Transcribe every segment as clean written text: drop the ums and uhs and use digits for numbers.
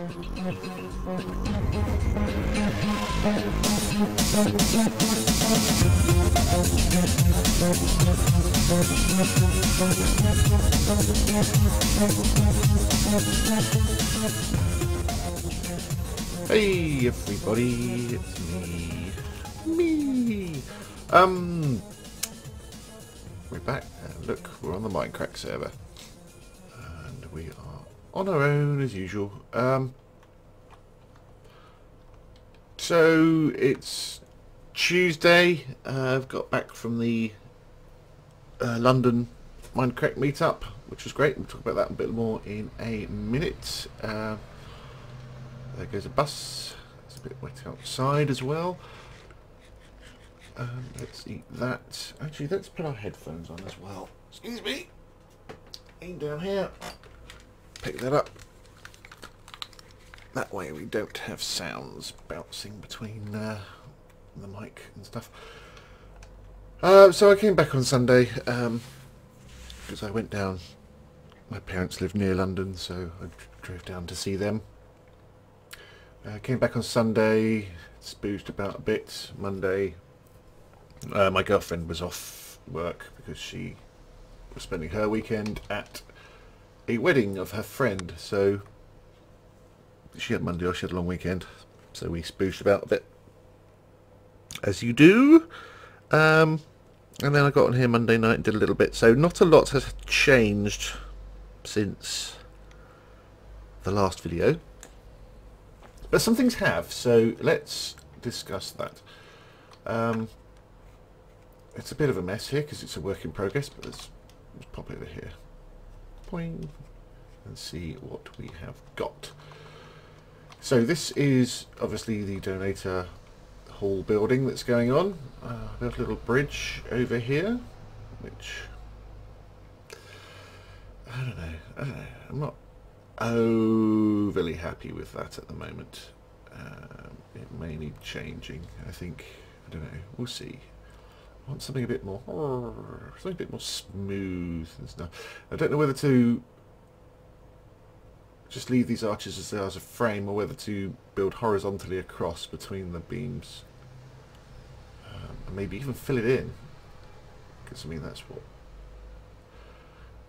Hey everybody, it's me. We're back and look, we're on the Mindcrack server. And we are on our own as usual. So it's Tuesday. I've got back from the London Mindcrack meetup, which was great. We'll talk about that a bit more in a minute. There goes a bus. It's a bit wet outside as well. Let's eat that. Actually, let's put our headphones on as well. Excuse me. Aim down here. Pick that up. That way we don't have sounds bouncing between the mic and stuff. So I came back on Sunday because I went down. My parents live near London, so I drove down to see them. Came back on Sunday, spooged about a bit. Monday, my girlfriend was off work because she was spending her weekend at a wedding of her friend, so she had Monday off, she had a long weekend, so we spooged about a bit, as you do. And then I got on here Monday night and did a little bit, so not a lot has changed since the last video. But some things have, so let's discuss that. It's a bit of a mess here because it's a work in progress, but let's pop over here. Boing, and see what we have got. So this is obviously the donator hall building that's going on. Built a little bridge over here, which I don't know. I'm not overly happy with that at the moment. It may need changing. I think, I don't know, we'll see. I want something a bit more smooth and stuff. I don't know whether to just leave these arches as they are as a frame, or whether to build horizontally across between the beams, and maybe even fill it in, because I mean that's what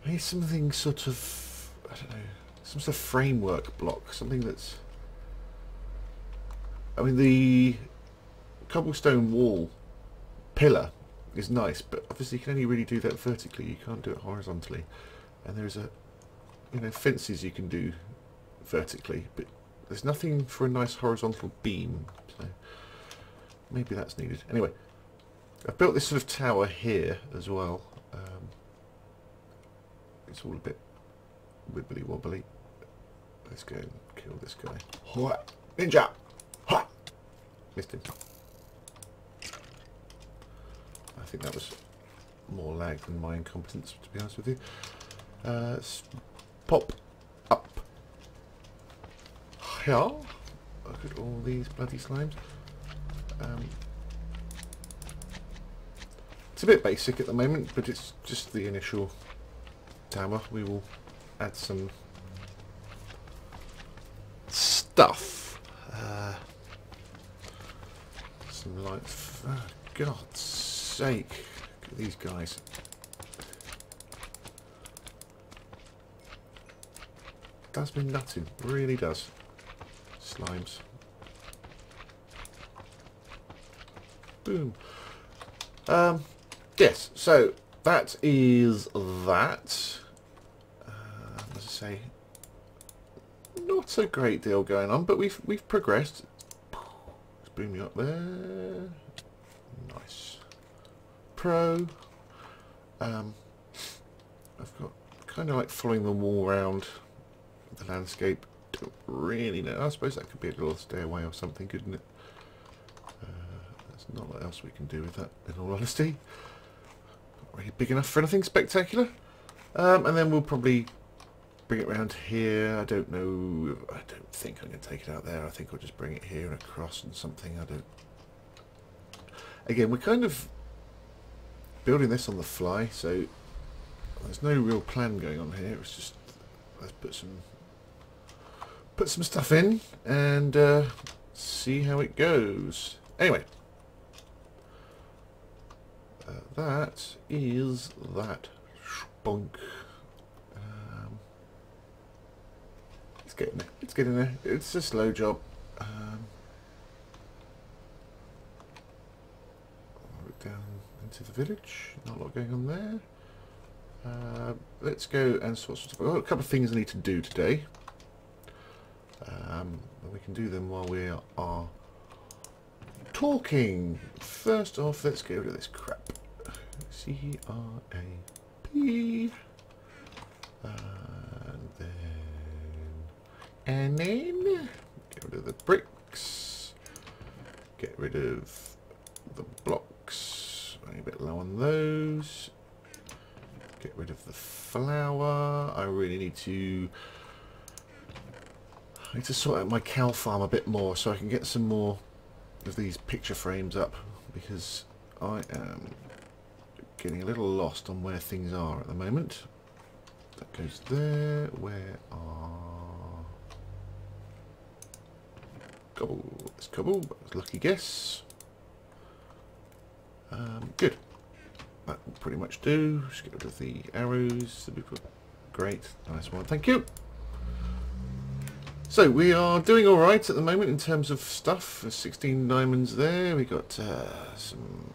maybe something sort of, I don't know, some sort of framework block, something that's, I mean the cobblestone wall pillar is nice, but obviously you can only really do that vertically, you can't do it horizontally. And there's a, you know, fences you can do vertically, but there's nothing for a nice horizontal beam, so maybe that's needed. Anyway, I've built this sort of tower here as well. It's all a bit wibbly wobbly. Let's go and kill this guy. Ninja! Ha! Missed him. I think that was more lag than my incompetence, to be honest with you. Let's pop up. Yeah. Look at all these bloody slimes. It's a bit basic at the moment, but it's just the initial tower. We will add some stuff. Some lights. For God's sake. Look at these guys. Does me nutting. Really does. Slimes. Boom. Yes, so that is that. As I say, not a great deal going on, but we've progressed. Let's boom you up there. Nice. Pro. I've got kind of like following the wall around the landscape. Don't really know. I suppose that could be a little stairway or something, couldn't it? There's not a lot else we can do with that, in all honesty. Not really big enough for anything spectacular. And then we'll probably bring it around here. I don't know. I don't think I'm going to take it out there. I think I'll just bring it here and across and something. I don't. Again, we're kind of building this on the fly, so there's no real plan going on here. It's just let's put put some stuff in and see how it goes. Anyway, that is that. Bonk. It's getting there. It's getting there. It's a slow job. Down into the village. Not a lot going on there. Let's go and sort some stuff. I've got a couple of things I need to do today. We can do them while we are talking. First off, let's get rid of this crap. C-R-A-P. And then get rid of the bricks. Get rid of the blocks. I'm a bit low on those. Get rid of the flour. I really need to sort out my cow farm a bit more so I can get some more of these picture frames up, because I am getting a little lost on where things are at the moment. That goes there. Where are cobble? It's cobble. That was a lucky guess. Good. That will pretty much do. Just get rid of the arrows. Great. Nice one. Thank you. So we are doing all right at the moment in terms of stuff. There's 16 diamonds there. We got some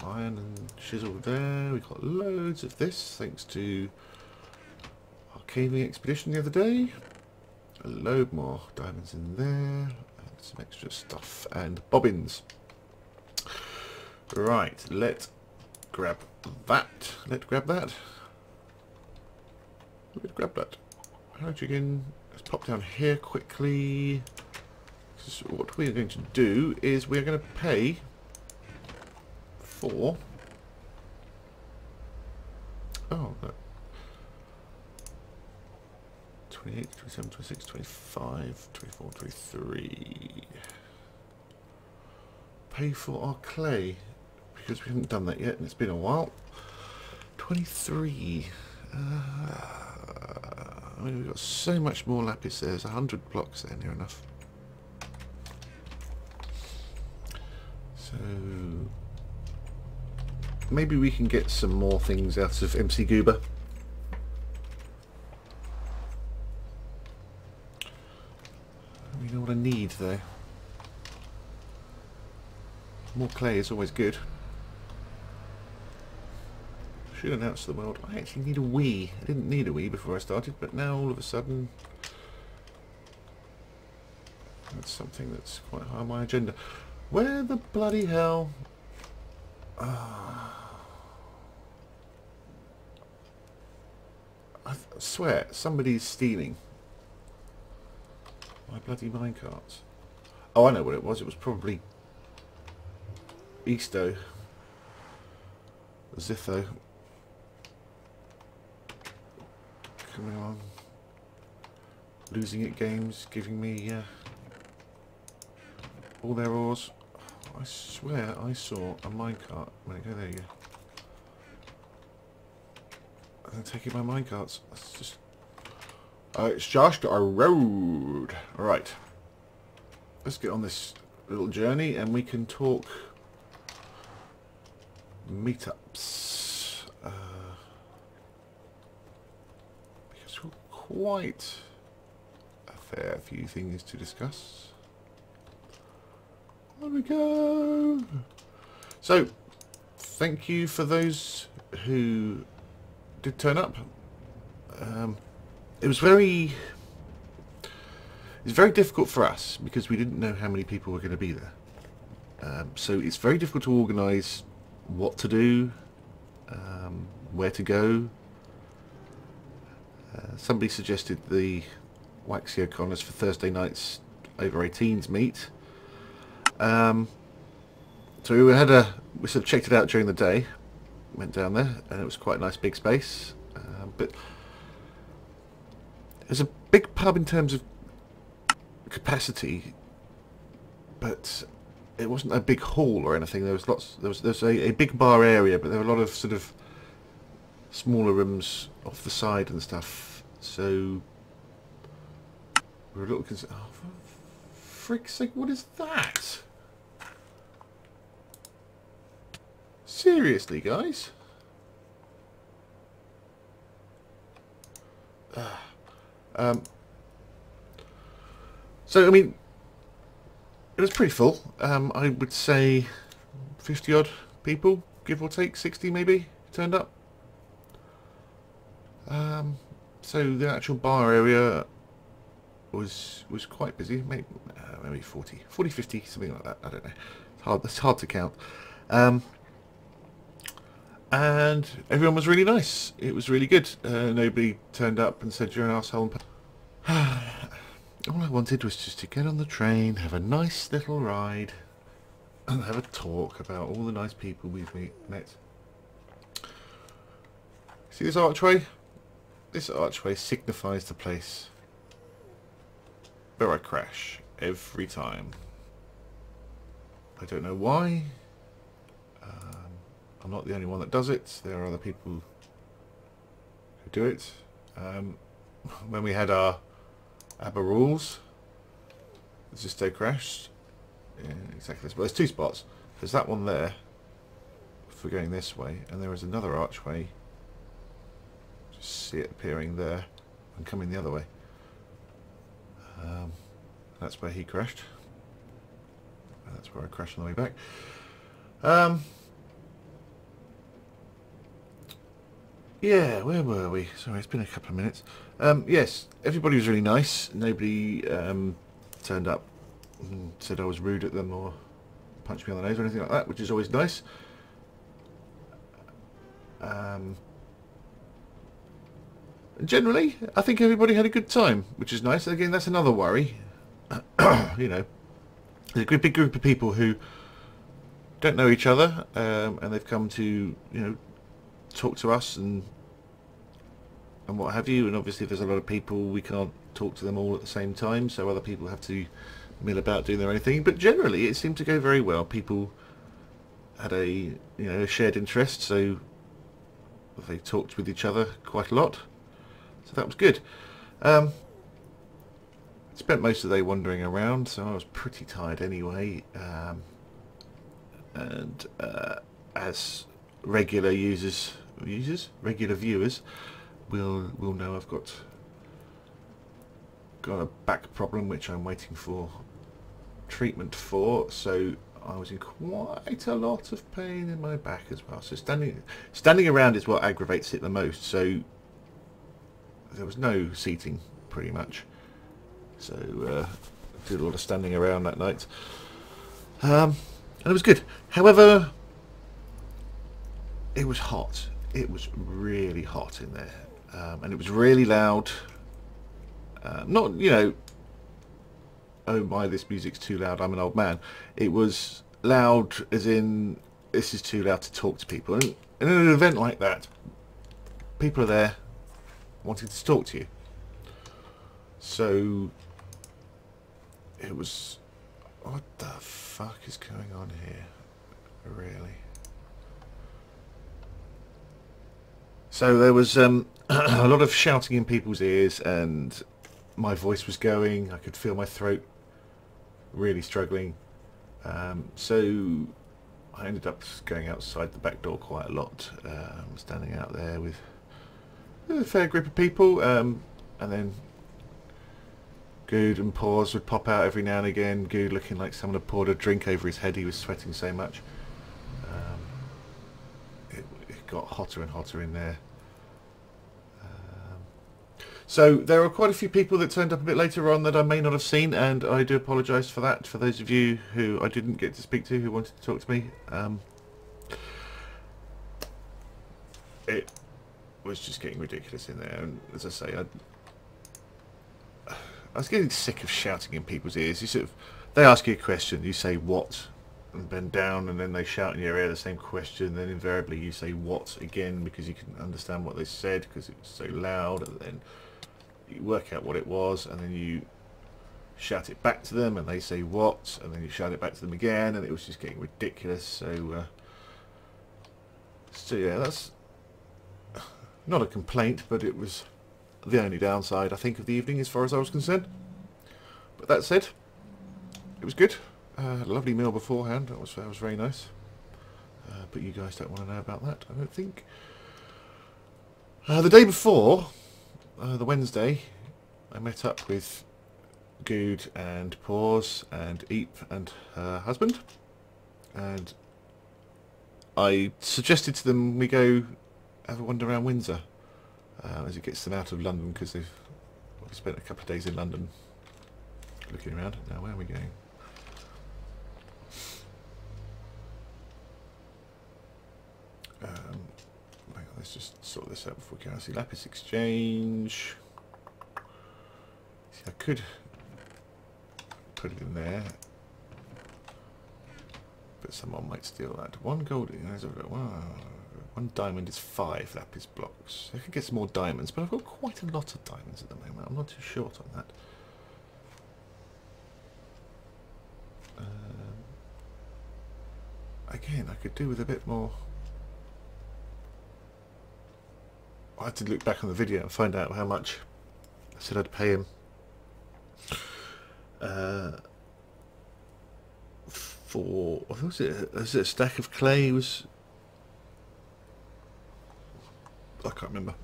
iron and chisel there. We got loads of this thanks to our caving expedition the other day. A load more diamonds in there, and some extra stuff and bobbins. Right, let's grab that. Let's grab that. Let's grab that. How'd you again? Let's pop down here quickly. So what we're going to do is we're going to pay for... Oh, no. 28, 27, 26, 25, 24, 23. Pay for our clay, because we haven't done that yet and it's been a while. 23. I mean, we've got so much more lapis there. There's 100 blocks there, near enough. So maybe we can get some more things out of MC Goober. We know what I need there. More clay is always good. Should announce to the world, I actually need a Wii. I didn't need a Wii before I started, but now all of a sudden that's something that's quite high on my agenda. Where the bloody hell? I swear somebody's stealing my bloody minecarts. Oh, I know what it was. It was probably Easto. Zitho. Coming along, losing at games, giving me all their ores. I swear I saw a minecart. There you go. And then taking my minecarts. That's just... it's just a road. Alright. Let's get on this little journey and we can talk meetups. Because we've got quite a fair few things to discuss. There we go. So, thank you for those who did turn up. It was very difficult for us because we didn't know how many people were going to be there. So it's very difficult to organise what to do, where to go. Somebody suggested the Waxy O'Connors for Thursday nights over 18s meet. So we sort of checked it out during the day, went down there, and it was quite a nice big space. But it was a big pub in terms of capacity, but it wasn't a big hall or anything. There was lots. There was a big bar area, but there were a lot of sort of smaller rooms off the side and stuff. So we were a little concerned. Oh, for frick's sake, what is that? Seriously, guys? So, I mean, it was pretty full. I would say 50 odd people, give or take, 60 maybe, turned up. So the actual bar area was quite busy, maybe 40, 50, something like that. I don't know. It's hard to count. And everyone was really nice. It was really good. Nobody turned up and said you're an arsehole. All I wanted was just to get on the train, have a nice little ride, and have a talk about all the nice people we've met. See this archway? This archway signifies the place where I crash every time. I don't know why. I'm not the only one that does it. There are other people who do it. When we had our ABBA rules, Zisto crashed. Yeah, exactly this. But there's two spots. There's that one there for going this way, and there is another archway. Just see it appearing there and coming the other way. That's where he crashed. And that's where I crashed on the way back. Yeah, where were we? Sorry, it's been a couple of minutes. Yes, everybody was really nice. Nobody turned up and said I was rude at them or punched me on the nose or anything like that, which is always nice. Generally, I think everybody had a good time, which is nice. Again, that's another worry. You know, there's a big group of people who don't know each other, and they've come to, you know, talk to us and what have you. And obviously, if there's a lot of people, we can't talk to them all at the same time, so other people have to mill about doing their own thing. But generally, it seemed to go very well. People had a a shared interest, so they talked with each other quite a lot. So that was good. Spent most of the day wandering around, so I was pretty tired anyway. And as regular regular viewers will know, I've got a back problem which I'm waiting for treatment for. So I was in quite a lot of pain in my back as well. So standing around is what aggravates it the most. So there was no seating pretty much. So did a lot of standing around that night, and it was good. However, it was hot. It was really hot in there, and it was really loud. Not, oh my, this music's too loud, I'm an old man. It was loud as in, this is too loud to talk to people. And in an event like that, people are there wanting to talk to you. So it was, what the fuck is going on here? Really? So there was a lot of shouting in people's ears, and my voice was going. I could feel my throat really struggling. So I ended up going outside the back door quite a lot, standing out there with a fair group of people, and then Good and Paws would pop out every now and again. Good looking like someone had poured a drink over his head, he was sweating so much. It got hotter and hotter in there. So there were quite a few people that turned up a bit later on that I may not have seen, and I do apologise for that, for those of you who I didn't get to speak to, who wanted to talk to me. It was just getting ridiculous in there, and as I say, I was getting sick of shouting in people's ears. They ask you a question, you say what, and bend down, and then they shout in your ear the same question, then invariably you say what again because you can understand what they said because it was so loud, and then you work out what it was, and then you shout it back to them, and they say what, and then you shout it back to them again, and it was just getting ridiculous. So yeah, that's not a complaint, but it was the only downside, I think, of the evening as far as I was concerned. But that said, it was good. Had a lovely meal beforehand. That was very nice. But you guys don't want to know about that, I don't think. The day before, the Wednesday, I met up with Good and Paws and Eep and her husband, and I suggested to them we go have a wander around Windsor, as it gets them out of London, because they've spent a couple of days in London looking around. Now where are we going? Hang on, let's just sort this out before we go. See, Lapis Exchange. See, I could put it in there, but someone might steal that. One gold, one diamond is 5 lapis blocks. I could get some more diamonds, but I've got quite a lot of diamonds at the moment. I'm not too short on that. Again, I could do with a bit more. I had to look back on the video and find out how much I said I'd pay him for. What was it? Was it a stack of clay? It was, I can't remember.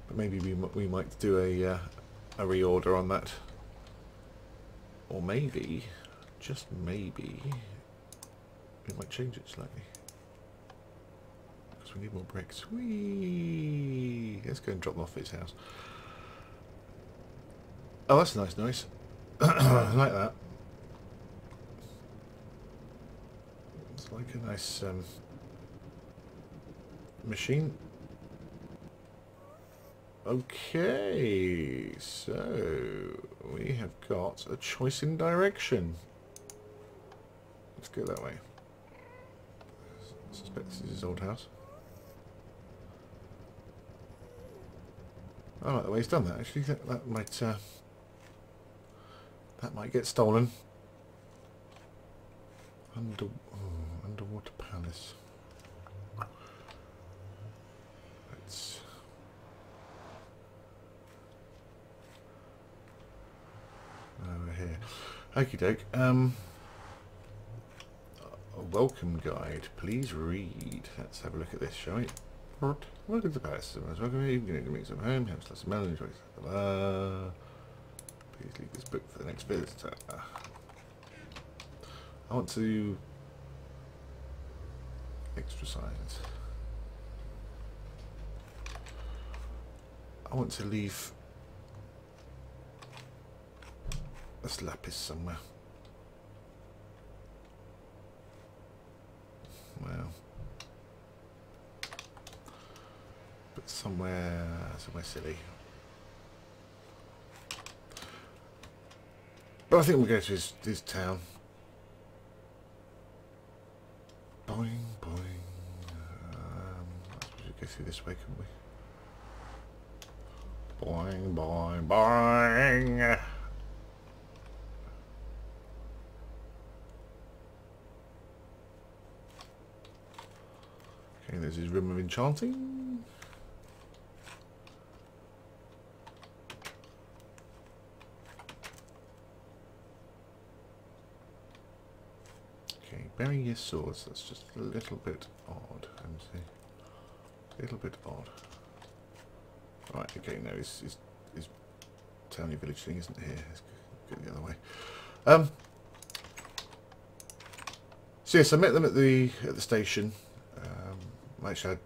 But maybe we might do a reorder on that, or maybe, just maybe, we might change it slightly. We need more bricks. Whee! Let's go and drop them off at his house. Oh, that's a nice noise. I like that. It's like a nice machine. Okay, so we have got a choice in direction. Let's go that way. I suspect this is his old house. I like the way he's done that. Actually, that might get stolen. Underwater palace. Let's over here. Okie doke. A welcome guide. Please read. Let's have a look at this, shall we? Welcome to the palace. Welcome here. You can make some home. Have lots of melons. Please leave this book for the next visitor. I want to extra signs. I want to leave this lapis somewhere. Well. Somewhere silly. But I think we'll go to his town. Boing, boing. I suppose we go through this way, couldn't we? Boing, boing, boing. Okay, there's his room of enchanting. Bury your swords, that's just a little bit odd. A little bit odd. Right, okay, no, his towny village thing isn't here. Let's go the other way. So yes, I met them at the station. Actually,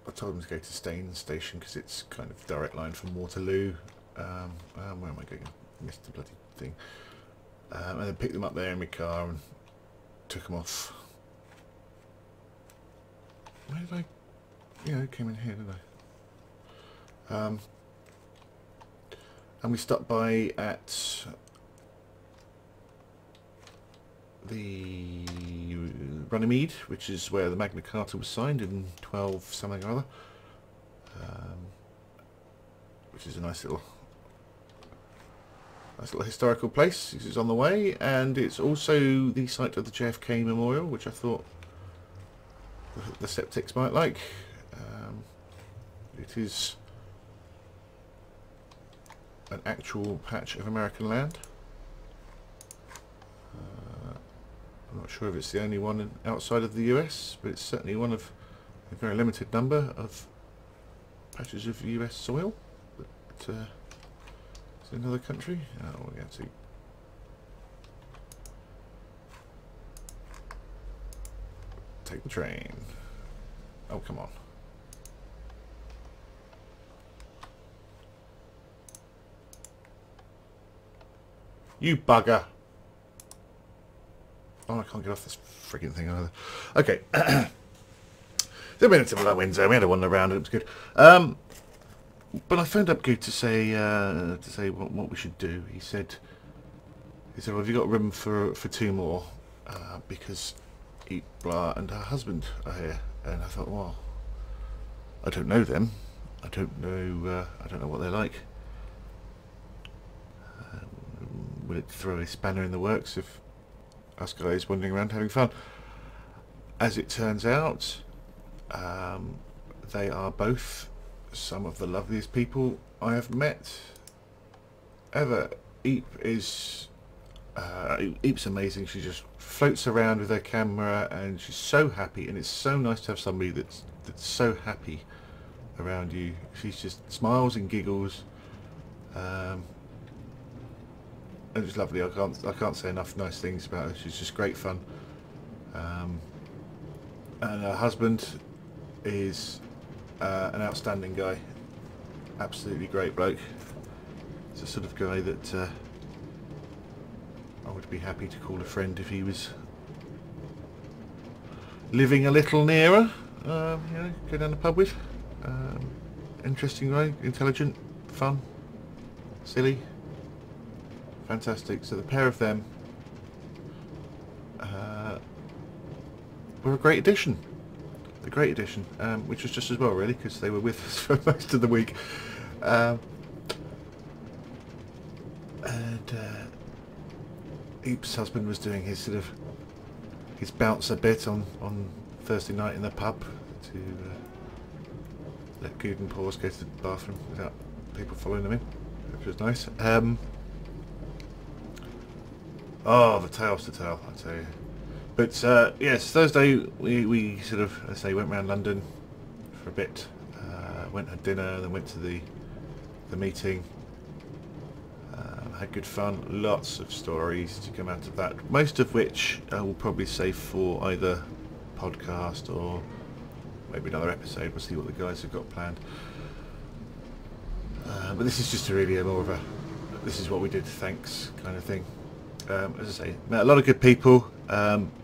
I told them to go to Staines Station because it's kind of direct line from Waterloo. Where am I going? I missed the bloody thing. And then picked them up there in my car and took them off. Where did I? Yeah, I came in here, didn't I? And we stopped by at the Runnymede, which is where the Magna Carta was signed in 12 something or other, which is a nice little historical place. This is on the way, and it's also the site of the JFK Memorial, which I thought the septics might like. It is an actual patch of American land. I'm not sure if it's the only one outside of the US, but it's certainly one of a very limited number of patches of US soil that is in another country. Oh, we're going to take the train. Oh, come on. You bugger. Oh, I can't get off this freaking thing either. Okay. There went into that window. We had a wander around and it was good. But I phoned up Good to say what we should do. He said, well, have you got room for two more? Because Eepblah and her husband are here. And I thought, well, I don't know them. I don't know what they're like. Will it throw a spanner in the works if us guys wandering around having fun? As it turns out, they are both some of the loveliest people I have met ever. Eep's amazing. She just floats around with her camera and she's so happy, and it's so nice to have somebody that's so happy around you. She just smiles and giggles. And it's lovely. I can't say enough nice things about her. She's just great fun. And her husband is an outstanding guy. Absolutely great bloke. He's the sort of guy that I would be happy to call a friend if he was living a little nearer. You know, go down the pub with. Interesting guy, intelligent, fun, silly. Fantastic. So the pair of them were a great addition. A great addition, which was just as well really, because they were with us for most of the week. And Eep's husband was doing his sort of his bounce a bit on Thursday night in the pub to let Good and Paws go to the bathroom without people following them in, which was nice. Oh, the tales to tell, I tell you. But yes, Thursday we sort of, as I say, went around London for a bit. Went had dinner, then went to the meeting. Had good fun. Lots of stories to come out of that. Most of which I will probably save for either podcast or maybe another episode. We'll see what the guys have got planned. But this is just really more of a this is what we did, thanks kind of thing. As I say, met a lot of good people,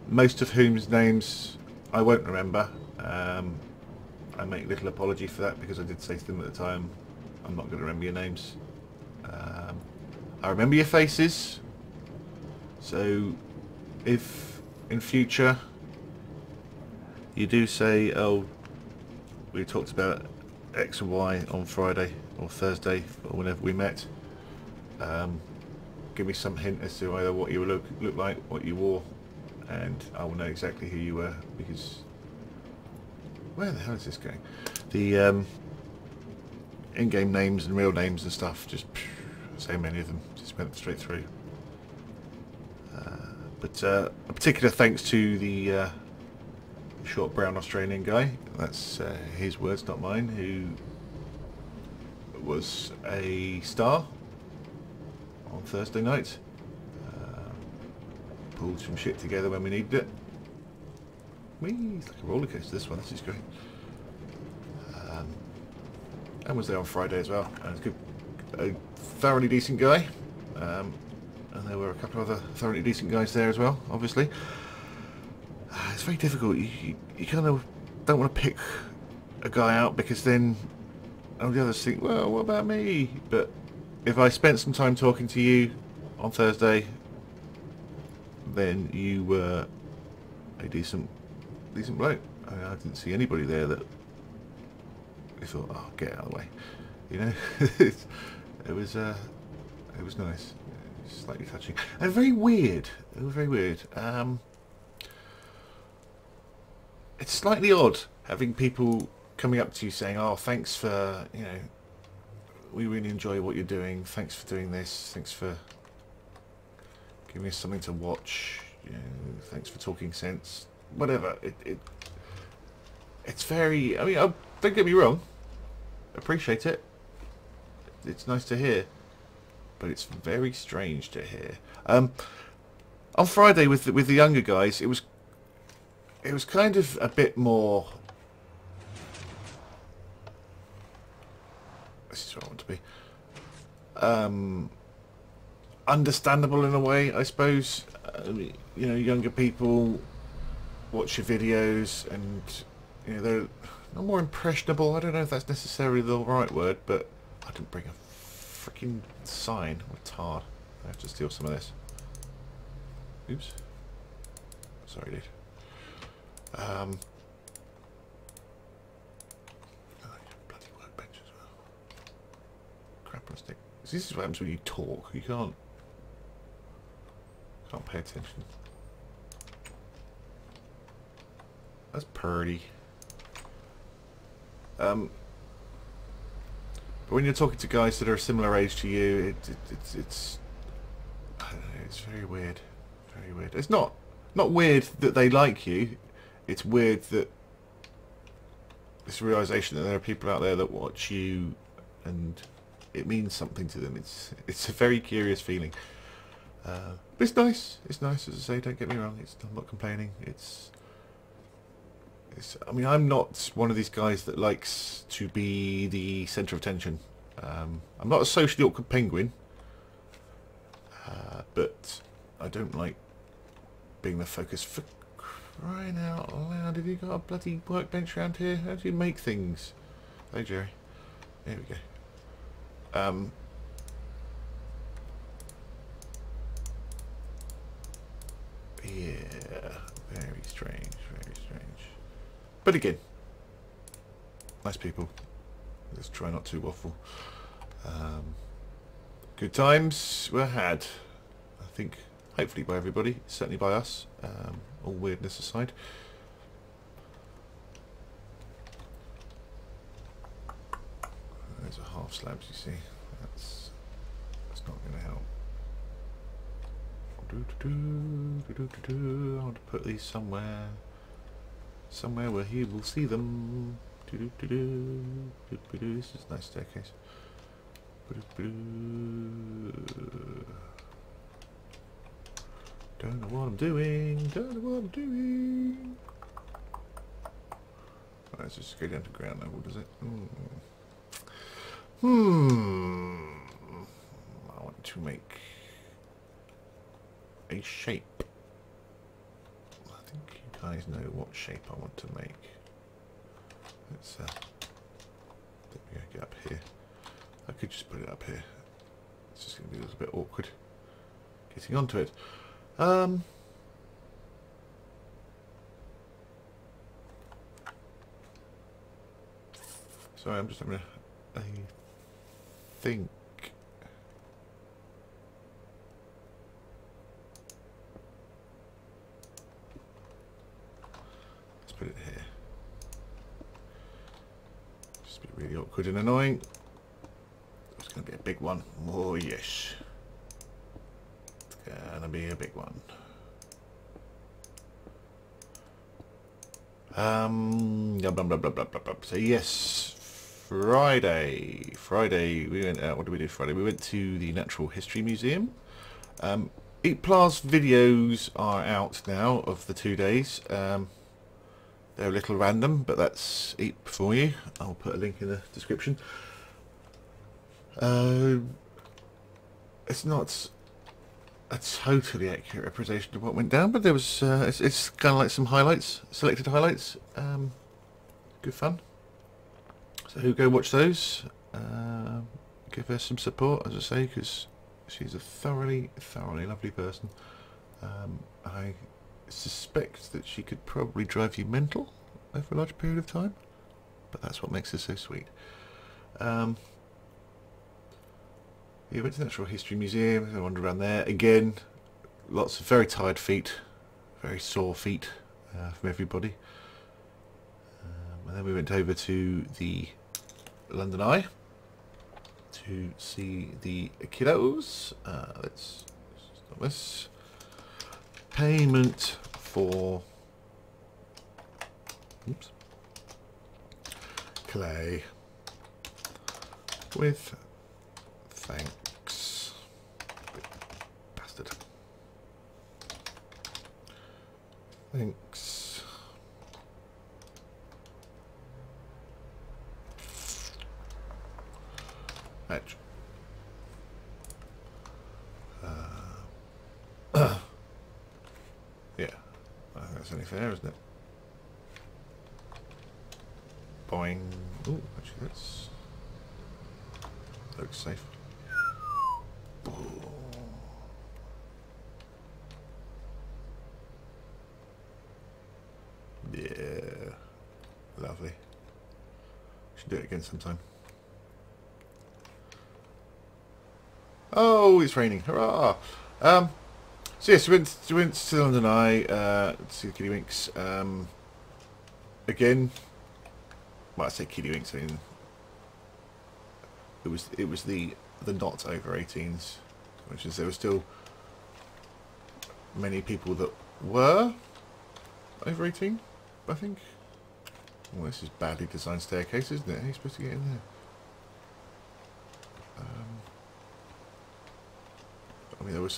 most of whose names I won't remember. I make little apology for that because I did say to them at the time, I'm not going to remember your names. I remember your faces, so if in future you do say, oh, we talked about X and Y on Friday or Thursday or whenever we met, give me some hint as to either what you look like, what you wore, and I will know exactly who you were, because where the hell is this going? The in-game names and real names and stuff, just so many of them, just went straight through. But a particular thanks to the short brown Australian guy, that's his words, not mine, who was a star on Thursday night. Pulled some shit together when we needed it. It's like a roller coaster, this one. This is great. And was there on Friday as well. And it's good, a thoroughly decent guy. And there were a couple of other thoroughly decent guys there as well, obviously. It's very difficult. You kind of don't want to pick a guy out, because then all the others think, well, what about me? But if I spent some time talking to you on Thursday, then you were a decent bloke. I didn't see anybody there that I thought, oh, get out of the way, you know. it was nice, slightly touching, and very weird. It was very weird. It's slightly odd having people coming up to you saying, oh, thanks for, you know, We really enjoy what you're doing. Thanks for doing this. Thanks for giving us something to watch. You know, thanks for talking sense. Whatever. It's very... I mean, don't get me wrong. Appreciate it. It's nice to hear. But it's very strange to hear. On Friday with the younger guys, it was kind of a bit more... This is where I want to be. Understandable in a way, I suppose. You know, younger people watch your videos and, you know, they're not more impressionable. I don't know if that's necessarily the right word, but I didn't bring a freaking sign. What a tard. I have to steal some of this. Oops. Sorry, dude. Oh, bloody workbench as well. Crap on a stick. This is what happens when you talk. You can't pay attention. That's pretty. But when you're talking to guys that are a similar age to you, it's I don't know, it's very weird. Very weird. It's not weird that they like you. It's weird that this realization that there are people out there that watch you and it means something to them. It's a very curious feeling. But it's nice. It's nice, as I say. Don't get me wrong. I'm not complaining. I mean, I'm not one of these guys that likes to be the centre of attention. I'm not a socially awkward penguin, but I don't like being the focus. For crying out loud, have you got a bloody workbench around here? How do you make things? Hey, Jerry. There we go. Yeah, very strange, very strange. But again, nice people. Let's try not to waffle. Good times were had, I think, hopefully by everybody, certainly by us, all weirdness aside. There's a half slabs, you see. That's not going to help. I want to put these somewhere where he will see them. This is a nice staircase. Don't know what I'm doing. Don't know what I'm doing. Right, let's just go down to ground level, does it? I want to make a shape. I think you guys know what shape I want to make. Let's get up here. I could just put it up here. It's just going to be a little bit awkward getting onto it. Sorry, I'm just having a think. Let's put it here. Just be really awkward and annoying. It's going to be a big one. Oh yes. It's going to be a big one. Blah, blah, blah, blah, blah, blah. So yes, Friday we went out. What did we do Friday? We went to the Natural History Museum. Eepblah's videos are out now of the 2 days. They're a little random, but that's Eep for you. I'll put a link in the description. It's not a totally accurate representation of what went down, but there was it's kind of like some highlights, selected highlights. Good fun. So go watch those. Give her some support, as I say, because she's a thoroughly lovely person. I suspect that she could probably drive you mental over a large period of time, but that's what makes her so sweet. We went to the Natural History Museum, I wandered around there. Again, lots of very tired feet, very sore feet from everybody. And then we went over to the London Eye to to see the kiddos. Let's start this. Payment for clay with thanks. Bastard. Thanks. Edge. Yeah, I think that's only fair, isn't it? Boing. Oh, actually, that looks safe. Yeah, lovely. Should do it again sometime. Oh, it's raining! Hurrah! So yes, we went to London Eye to see the Kiddywinks. Again, well, I say Kiddywinks. I mean, it was the not over 18s, which is there were still many people that were over 18. I think. Well, this is badly designed staircase, isn't it? How are you supposed to get in there? I mean, there were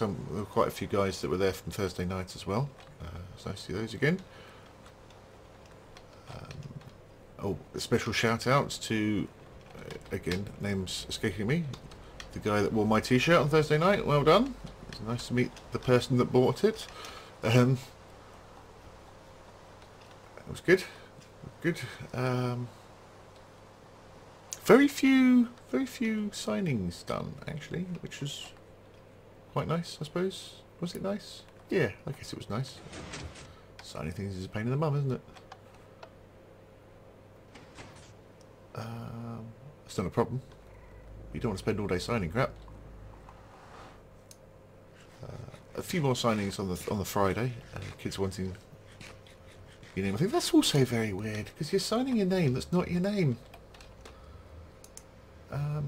quite a few guys that were there from Thursday night as well. It's nice to see those again. Oh, a special shout out to, again, name's escaping me, the guy that wore my t-shirt on Thursday night. Well done. It's nice to meet the person that bought it. It was good. Good. Very few signings done actually, which was quite nice, I suppose. Was it nice? Yeah, I guess it was nice. Signing things is a pain in the bum, isn't it? That's not a problem. You don't want to spend all day signing crap. A few more signings on the Friday. Kids wanting your name. I think that's also very weird because you're signing your name that's not your name. You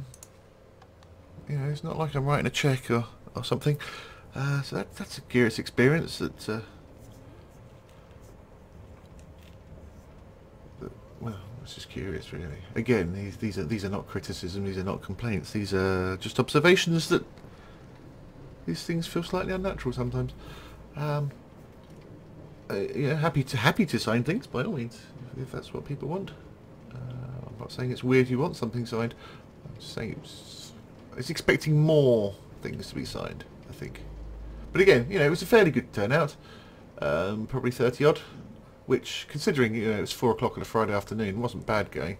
know, it's not like I'm writing a cheque or something. So that's a curious experience. Well, it's just curious, really. Again, these are not criticism. These are not complaints. These are just observations that these things feel slightly unnatural sometimes. Yeah, happy to sign things by all means if that's what people want. I'm not saying it's weird you want something signed. I'm just saying it's expecting more things to be signed, I think. But again, you know, it was a fairly good turnout. Probably 30 odd, which, considering, you know, it was 4 o'clock on a Friday afternoon, wasn't bad going.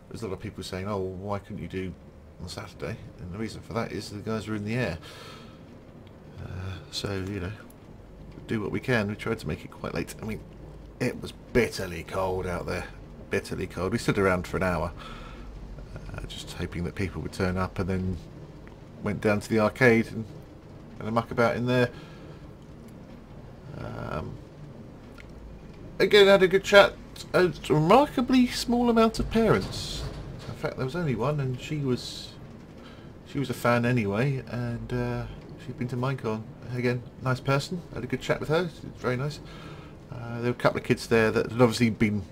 There's a lot of people saying, oh, why couldn't you do on Saturday? And the reason for that is the guys were in the air. So, you know, do what we can. We tried to make it quite late. I mean, it was bitterly cold out there. Bitterly cold. We stood around for an hour, just hoping that people would turn up, and then went down to the arcade and a muck about in there. Again, had a good chat. A remarkably small amount of parents. In fact, there was only one, and she was a fan anyway, and she'd been to Minecraft. Again, nice person. Had a good chat with her. It was very nice. There were a couple of kids there that had obviously been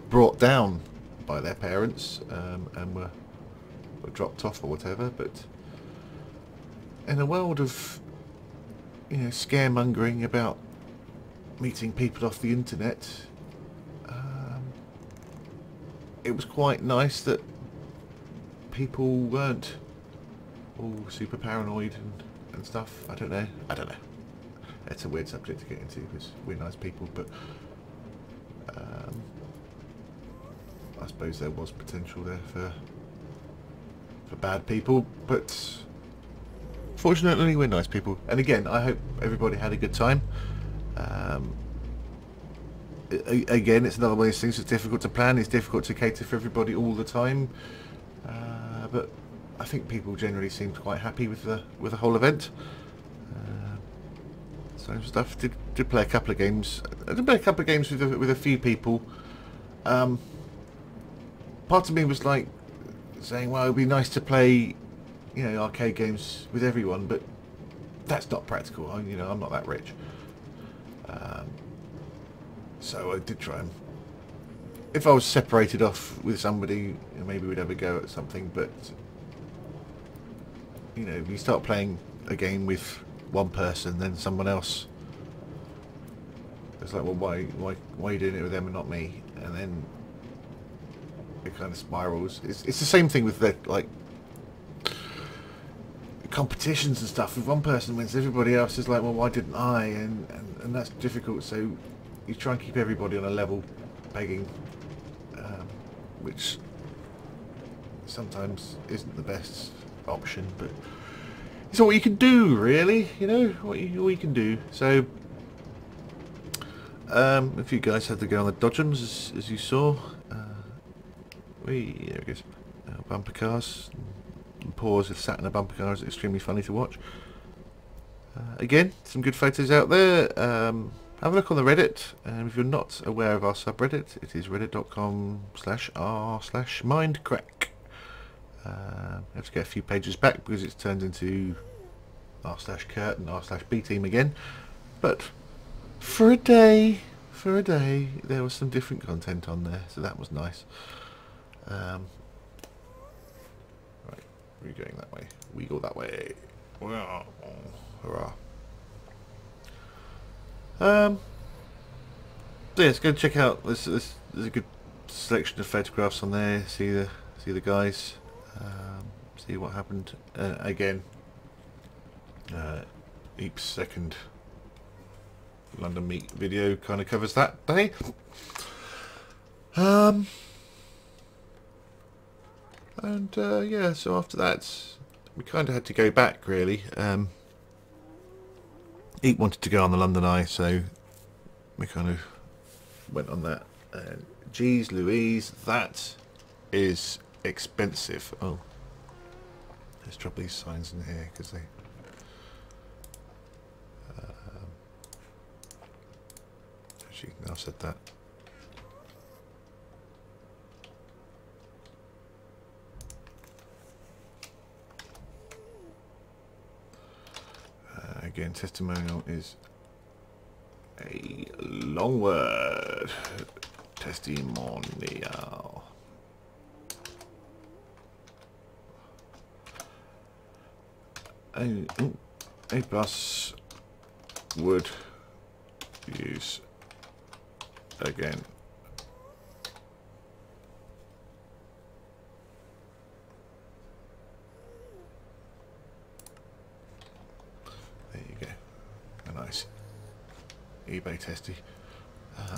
brought down by their parents and were dropped off or whatever. But in a world of, you know, scaremongering about meeting people off the internet, it was quite nice that people weren't all super paranoid and stuff. I don't know. It's a weird subject to get into because we're nice people, but I suppose there was potential there for bad people, but fortunately we're nice people. And again, I hope everybody had a good time. Again, it's another one of those things that's difficult to plan. It's difficult to cater for everybody all the time, but I think people generally seemed quite happy with the whole event. So stuff. Did play a couple of games. I did play a couple of games with a few people. Part of me was like saying, well, it'd be nice to play you know, arcade games with everyone, but that's not practical. You know, I'm not that rich. So I did try and... If I was separated off with somebody, you know, maybe we'd have a go at something, but... You know, if you start playing a game with one person, then someone else... It's like, well, why are you doing it with them and not me? And then it kind of spirals. It's the same thing with the, like, competitions and stuff. If one person wins, everybody else is like, well, why didn't I? And that's difficult. So you try and keep everybody on a level pegging, which sometimes isn't the best option, but it's all you can do, really. You know, all you can do. So a few guys had to go on the dodgems, as you saw. There it goes. Bumper cars. Pause if sat in a bumper car is extremely funny to watch. Again, some good photos out there. Have a look on the Reddit. If you're not aware of our subreddit, it is reddit.com/r/Mindcrack. I have to get a few pages back because it's turned into r/Kurt and r/B-team again. But for a day, there was some different content on there, so that was nice. Right, we're going that way. We go that way. Hurrah. So yes, go and check out. There's a good selection of photographs on there. See the guys. See what happened. Again, Eep's second London meet video kind of covers that day. And yeah, so after that we kind of had to go back, really. Eep wanted to go on the London Eye, so we kind of went on that. And geez Louise, that is expensive. Oh, let's drop these signs in here because they actually, I've said that. Again, testimonial is a long word. Testimonial. A bus would use again. There you go. A nice eBay testy.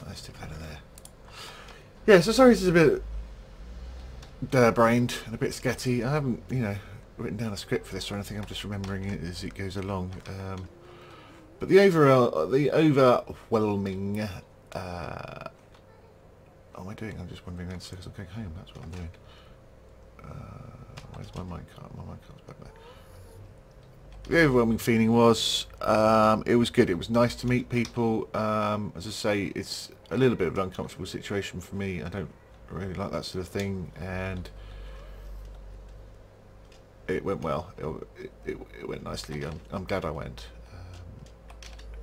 Let's stick that in there. Yeah, so sorry this is a bit brained and a bit sketchy. I haven't, you know, written down a script for this or anything. I'm just remembering it as it goes along. But the overwhelming. What am I doing? I'm just wondering then because I'm going home. That's what I'm doing. Where's my minecart? My minecart's back there. The overwhelming feeling was it was good. It was nice to meet people. As I say, it's a little bit of an uncomfortable situation for me. I don't really like that sort of thing, and it went well. It went nicely. I'm glad I went.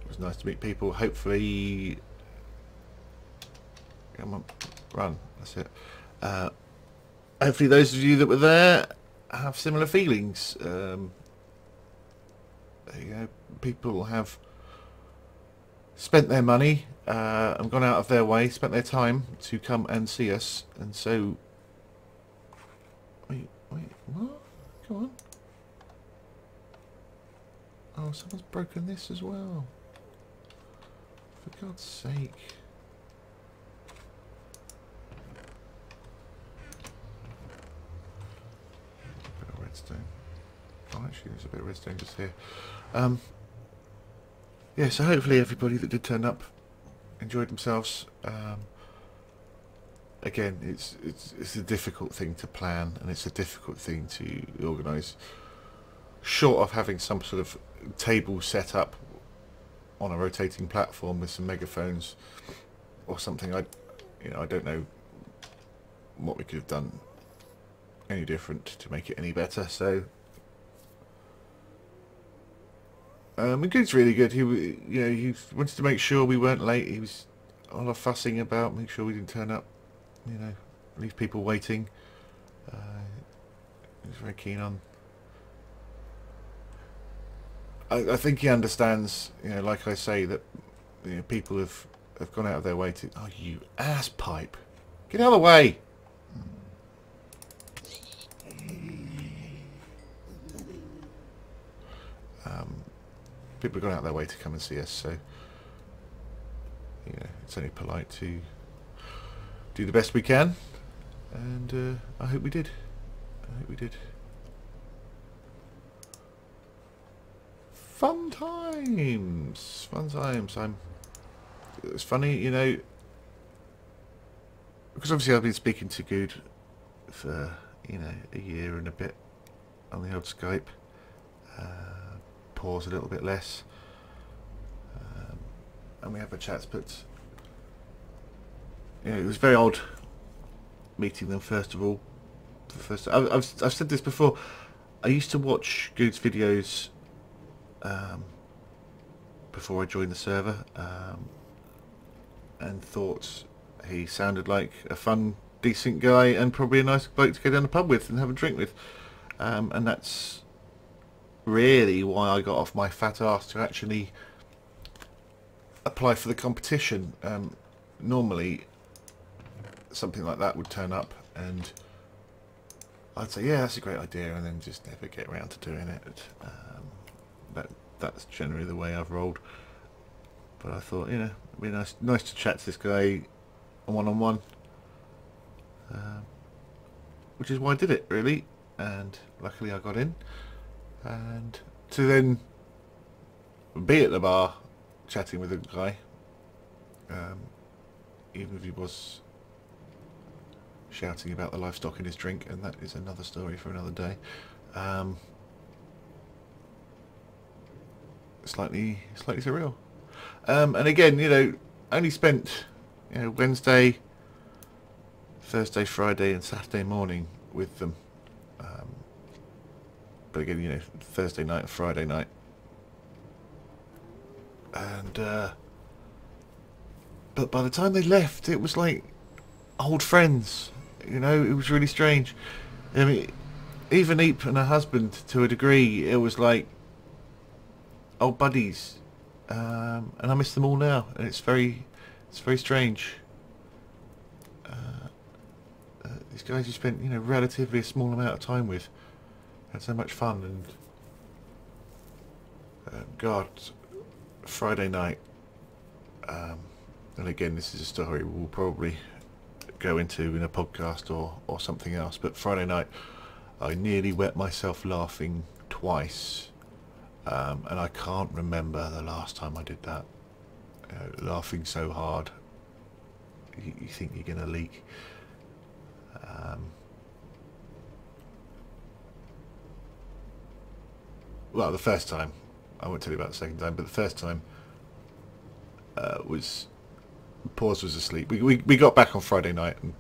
It was nice to meet people. Hopefully, come on, run. That's it. Hopefully, those of you that were there have similar feelings. You know, people have spent their money and gone out of their way, spent their time to come and see us, and so wait, what? Come on. Oh, someone's broken this as well. For God's sake. A bit of redstone. Oh, actually, there's a bit of redstone just here. Yeah, so hopefully everybody that did turn up enjoyed themselves. Again, it's a difficult thing to plan, and it's a difficult thing to organise. Short of having some sort of table set up on a rotating platform with some megaphones or something, I don't know what we could have done any different to make it any better. So And Good's really good. He wanted to make sure we weren't late. He was a lot of fussing about, make sure we didn't turn up, leave people waiting. He was very keen on. I think he understands, like I say, that people have gone out of their way to. Oh, you ass pipe! Get out of the way! People have gone out of their way to come and see us, so it's only polite to do the best we can, and I hope we did. Fun times. It's funny, because obviously I've been speaking to Good for a year and a bit on the old Skype. Pause a little bit less, and we have a chat, but it was very odd meeting them first of all. I've said this before. I used to watch Good's videos before I joined the server, and thought he sounded like a fun, decent guy and probably a nice bloke to go down the pub with and have a drink with, and that's really why I got off my fat ass to actually apply for the competition. Normally something like that would turn up and I'd say, yeah, that's a great idea, and then just never get around to doing it. That's generally the way I've rolled. But I thought, it'd be nice to chat to this guy one-on-one, which is why I did it, really. And luckily I got in. And to then be at the bar chatting with a guy, even if he was shouting about the livestock in his drink, and that is another story for another day. Slightly surreal. And again, only spent Wednesday, Thursday, Friday and Saturday morning with them. But again, Thursday night and Friday night. And but by the time they left, it was like old friends. It was really strange. I mean, even Eep and her husband, to a degree, it was like old buddies. And I miss them all now, and it's very strange. These guys you spent relatively a small amount of time with, had so much fun, and God, Friday night, and again this is a story we'll probably go into in a podcast or something else, but Friday night I nearly wet myself laughing twice. And I can't remember the last time I did that. Laughing so hard, you think you're going to leak. Well, the first time, I won't tell you about the second time, but the first time was, Paws was asleep. We got back on Friday night and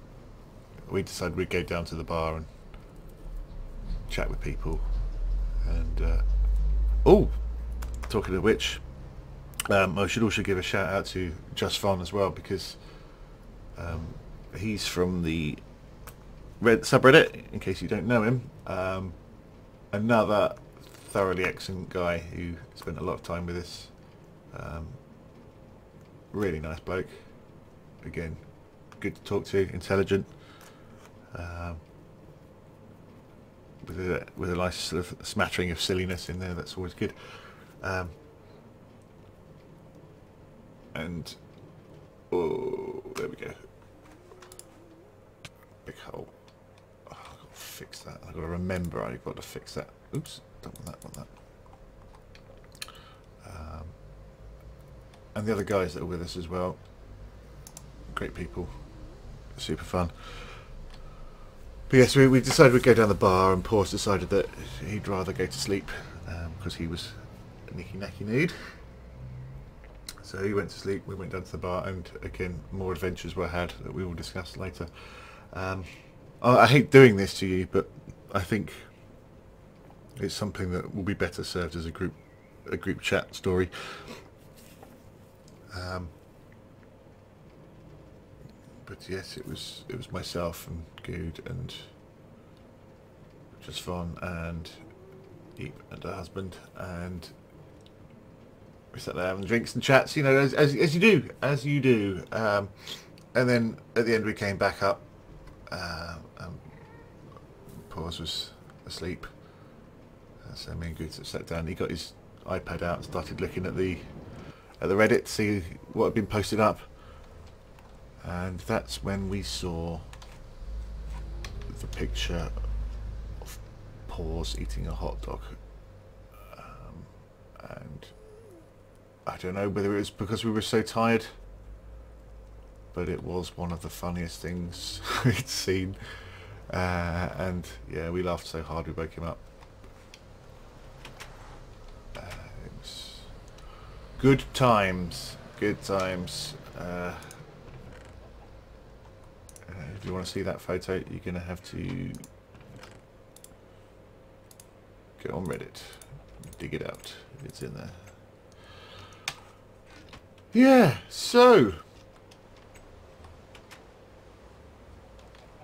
we decided we'd go down to the bar and chat with people. And oh, talking of which, I should also give a shout out to Just Fun as well, because he's from the Red subreddit, in case you don't know him. Another thoroughly excellent guy who spent a lot of time with us. Really nice bloke. Again, good to talk to, intelligent. With a nice sort of smattering of silliness in there, that's always good. And oh, there we go. Big hole. Oh, I've got to fix that. I've got to remember I've got to fix that. Oops, don't want that. And the other guys that are with us as well. Great people. Super fun. But yes, we decided we'd go down the bar, and Paws decided that he'd rather go to sleep because he was nicky-nacky nude. So he went to sleep, we went down to the bar, and again, more adventures were had that we will discuss later. I hate doing this to you, but I think it's something that will be better served as a group a group chat story. But yes, it was myself and Good and Just Fun and Eep and her husband, and we sat there having drinks and chats, you know, as you do. And then at the end we came back up. Paws was asleep, so me and Good sat down. He got his iPad out and started looking at the Reddit to see what had been posted up, and that's when we saw the picture of Paws eating a hot dog. And I don't know whether it was because we were so tired, but it was one of the funniest things we'd seen. And yeah, we laughed so hard we woke him up. It was good times. Good times. If you want to see that photo, you're going to have to go on Reddit, dig it out. It's in there. Yeah, so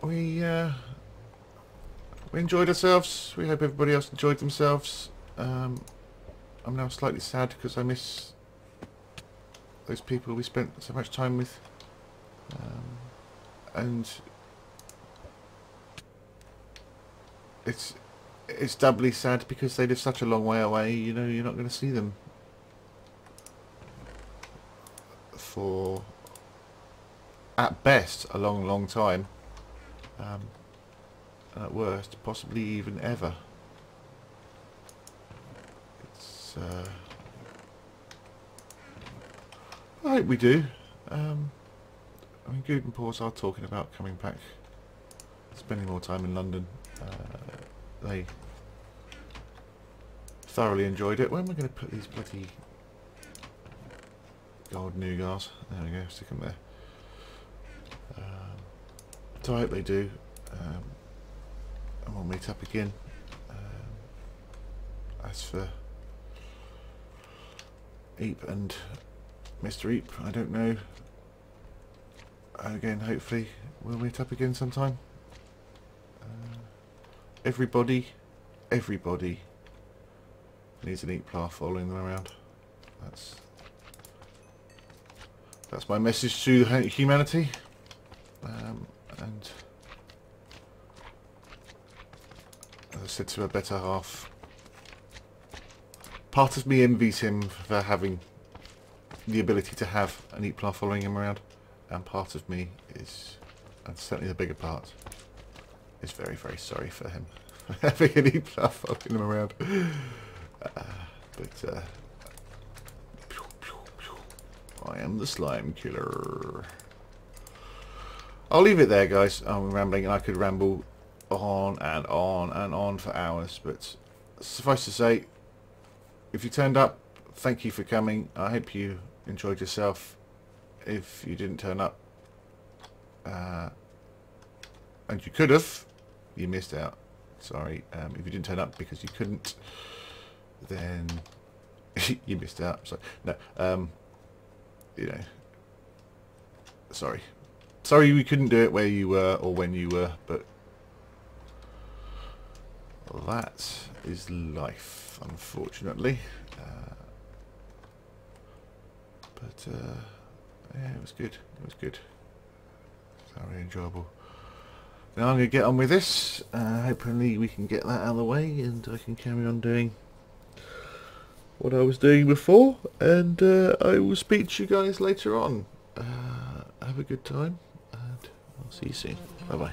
we enjoyed ourselves. We hope everybody else enjoyed themselves. I'm now slightly sad because I miss those people we spent so much time with, and it's doubly sad because they live such a long way away. You know, you're not going to see them for, at best, a long time, and at worst, possibly even ever. It's I hope we do. I mean, Good and Paws are talking about coming back, spending more time in London. They thoroughly enjoyed it. Where am I going to put these bloody gold nougats? There we go, stick them there. So I hope they do. And we'll meet up again. As for Eep and Mr. Eep, I don't know. Again, hopefully we'll meet up again sometime. Everybody needs an Eepblah following them around. That's my message to humanity. And as I said to a better half, part of me envies him for having the ability to have an Eepblah following him around, and part of me is, and certainly the bigger part, is very, very sorry for him having an Eepblah following him around. But I am the slime killer. I'll leave it there, guys. I'm rambling, and I could ramble on and on and on for hours, but suffice to say, if you turned up, thank you for coming. I hope you enjoyed yourself. If you didn't turn up, and you could have, you missed out. Sorry. If you didn't turn up because you couldn't, then you missed out. So no, you know, sorry we couldn't do it where you were or when you were, but that is life, unfortunately. But yeah, it was good. It was good. Very enjoyable. Now I'm going to get on with this. Hopefully we can get that out of the way and I can carry on doing what I was doing before. And I will speak to you guys later on. Have a good time and I'll see you soon. Bye bye.